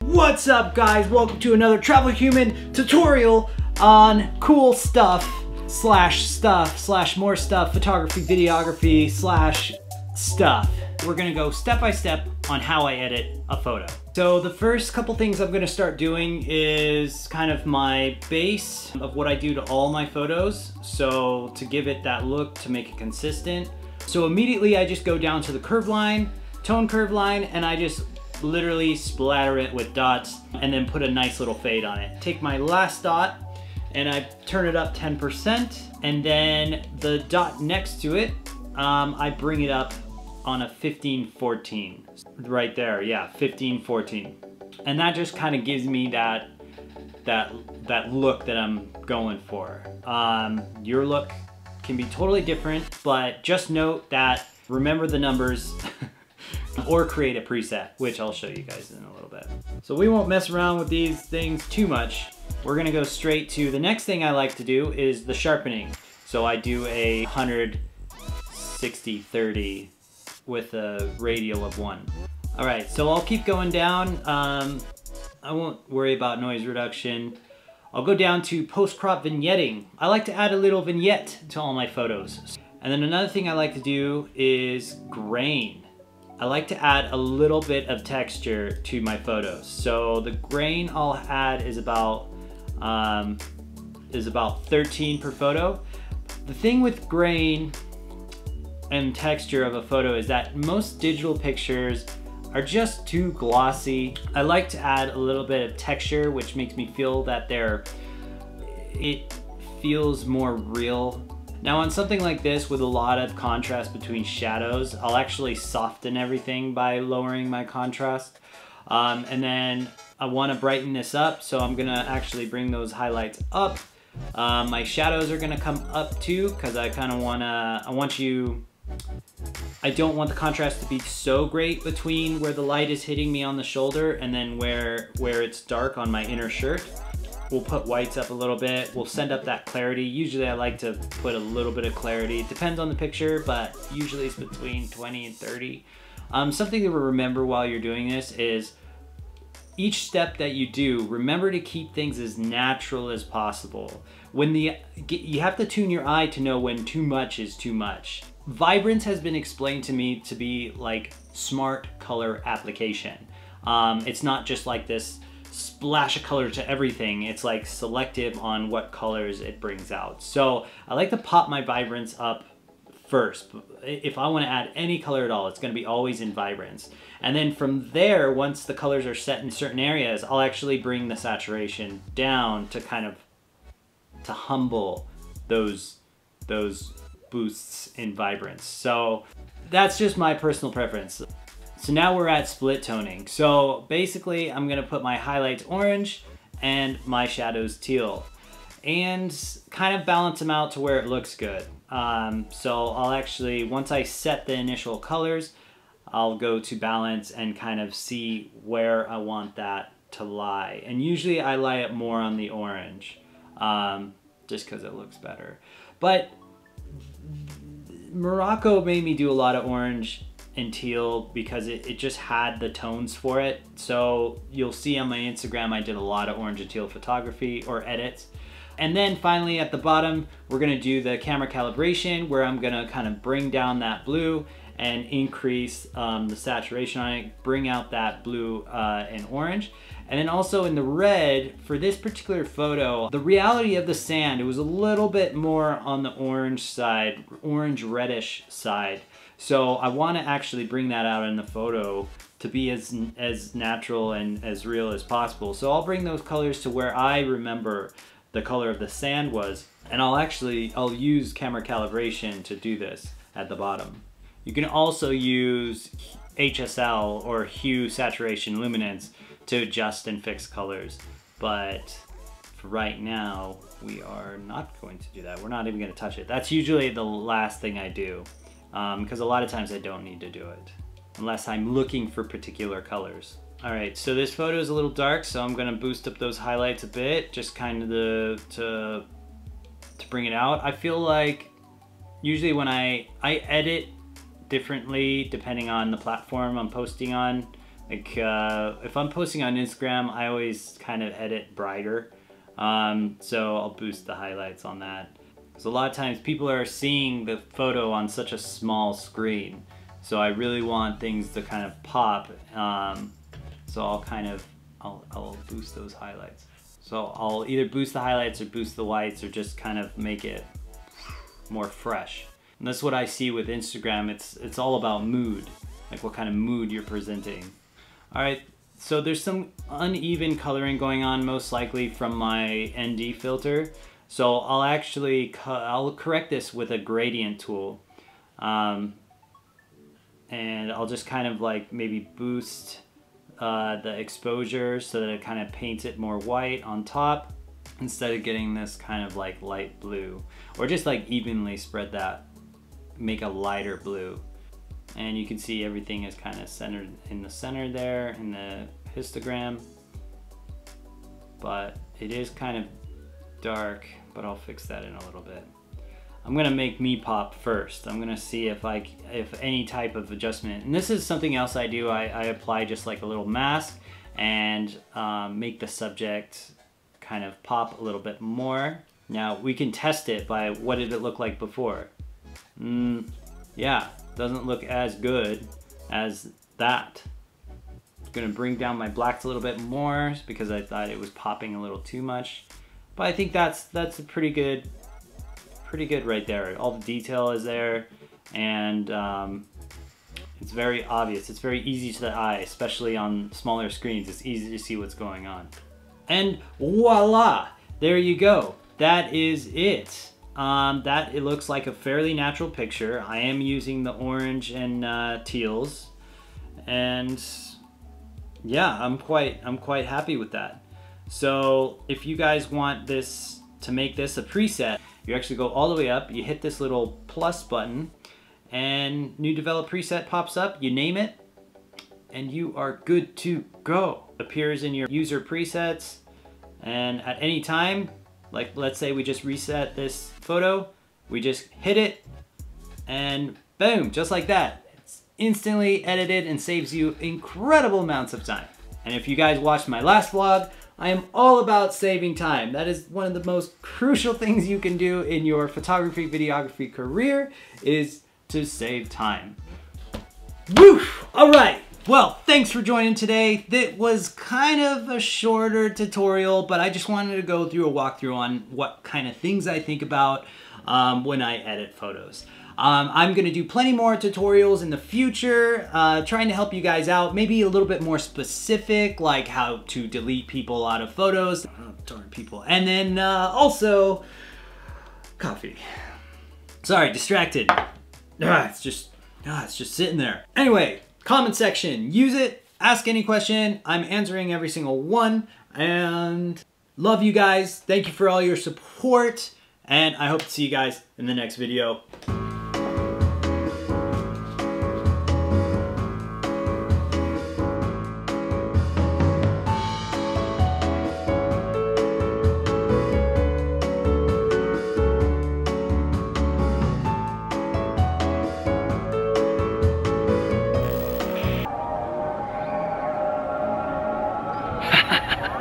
What's up, guys? Welcome to another Travel Human tutorial on cool stuff slash more stuff, photography, videography slash stuff. We're gonna go step by step on how I edit a photo. So the first couple things I'm gonna start doing is kind of my base of what I do to all my photos. So to give it that look, to make it consistent. So immediately I just go down to the curve line, tone curve line, and I just literally splatter it with dots and then put a nice little fade on it. Take my last dot and I turn it up 10%, and then the dot next to it, I bring it up on a 15-14. Right there, yeah, 15-14. And that just kind of gives me that look that I'm going for. Your look can be totally different, but just note that, remember the numbers, or create a preset, which I'll show you guys in a little bit. So we won't mess around with these things too much. We're gonna go straight to the next thing I like to do is the sharpening. So I do a 160-30 with a radial of 1. All right, so I'll keep going down. I won't worry about noise reduction. I'll go down to post-crop vignetting. I like to add a little vignette to all my photos. And then another thing I like to do is grain. I like to add a little bit of texture to my photos. So the grain I'll add is about 13 per photo. The thing with grain and texture of a photo is that most digital pictures are just too glossy. I like to add a little bit of texture, which makes me feel that it feels more real. Now on something like this with a lot of contrast between shadows, I'll actually soften everything by lowering my contrast. And then I want to brighten this up, so I'm gonna actually bring those highlights up. My shadows are gonna come up too, because I don't want the contrast to be so great between where the light is hitting me on the shoulder and then where it's dark on my inner shirt. We'll put whites up a little bit. We'll send up that clarity. Usually I like to put a little bit of clarity. It depends on the picture, but usually it's between 20 and 30. Something to remember while you're doing this is each step that you do, remember to keep things as natural as possible. You have to tune your eye to know when too much is too much. Vibrance has been explained to me to be like smart color application. It's not just like this splash of color to everything. It's like selective on what colors it brings out. So I like to pop my vibrance up first. If I want to add any color at all, it's going to be always in vibrance. And then from there, once the colors are set in certain areas, I'll actually bring the saturation down to kind of to humble those boosts in vibrance. So that's just my personal preference. So now we're at split toning. So basically I'm gonna put my highlights orange and my shadows teal and kind of balance them out to where it looks good. So I'll actually, once I set the initial colors, I'll go to balance and kind of see where I want that to lie. And usually I lie it more on the orange, just because it looks better. But Morocco made me do a lot of orange and teal because it just had the tones for it. So you'll see on my Instagram I did a lot of orange and teal photography or edits. And then finally at the bottom we're gonna do the camera calibration, where I'm gonna kind of bring down that blue and increase the saturation on it, bring out that blue and orange. And then also in the red, for this particular photo, the reality of the sand, it was a little bit more on the orange side, orange reddish side. So I want to actually bring that out in the photo to be as natural and as real as possible. So I'll bring those colors to where I remember the color of the sand was, and I'll use camera calibration to do this at the bottom. You can also use HSL or hue, saturation, luminance to adjust and fix colors, but for right now we are not going to do that. We're not even going to touch it. That's usually the last thing I do, because a lot of times I don't need to do it unless I'm looking for particular colors. All right, so this photo is a little dark, so I'm gonna boost up those highlights a bit, just kind of to bring it out. I feel like usually when I edit differently depending on the platform I'm posting on. Like if I'm posting on Instagram, I always kind of edit brighter. So I'll boost the highlights on that. Because a lot of times people are seeing the photo on such a small screen. So I really want things to kind of pop. So I'll boost those highlights. So I'll either boost the highlights or boost the whites or just kind of make it more fresh. And that's what I see with Instagram. It's all about mood, like what kind of mood you're presenting. All right, so there's some uneven coloring going on, most likely from my ND filter. So I'll correct this with a gradient tool. And I'll just kind of like maybe boost the exposure so that it kind of paints it more white on top instead of getting this kind of like light blue, or just like evenly spread that, make a lighter blue. And you can see everything is kind of centered in the center there in the histogram, but it is kind of dark, but I'll fix that in a little bit. I'm gonna make me pop first. I'm gonna see if any type of adjustment, and this is something else I do. I apply just like a little mask and make the subject kind of pop a little bit more. Now we can test it by what did it look like before. Yeah, doesn't look as good as that. I'm gonna bring down my blacks a little bit more because I thought it was popping a little too much, but I think that's a pretty good right there. All the detail is there, and it's very obvious. It's very easy to the eye, especially on smaller screens. It's easy to see what's going on. And voila, there you go. That is it. It looks like a fairly natural picture. I am using the orange and teals, and yeah, I'm quite happy with that. So if you guys want this to make this a preset, you actually go all the way up, you hit this little plus button, and new develop preset pops up, you name it, and you are good to go. Appears in your user presets, and at any time, like let's say we just reset this photo, we just hit it, and boom, just like that. It's instantly edited and saves you incredible amounts of time. And if you guys watched my last vlog, I am all about saving time. That is one of the most crucial things you can do in your photography, videography career, is to save time. Woo! All right. Well, thanks for joining today. That was kind of a shorter tutorial, but I just wanted to go through a walkthrough on what kind of things I think about when I edit photos. I'm gonna do plenty more tutorials in the future, trying to help you guys out, maybe a little bit more specific, like how to delete people out of photos. Oh, darn people. And then also, coffee. Sorry, distracted. It's just sitting there. Anyway, comment section, use it, ask any question. I'm answering every single one, and love you guys. Thank you for all your support, and I hope to see you guys in the next video. Ha ha ha.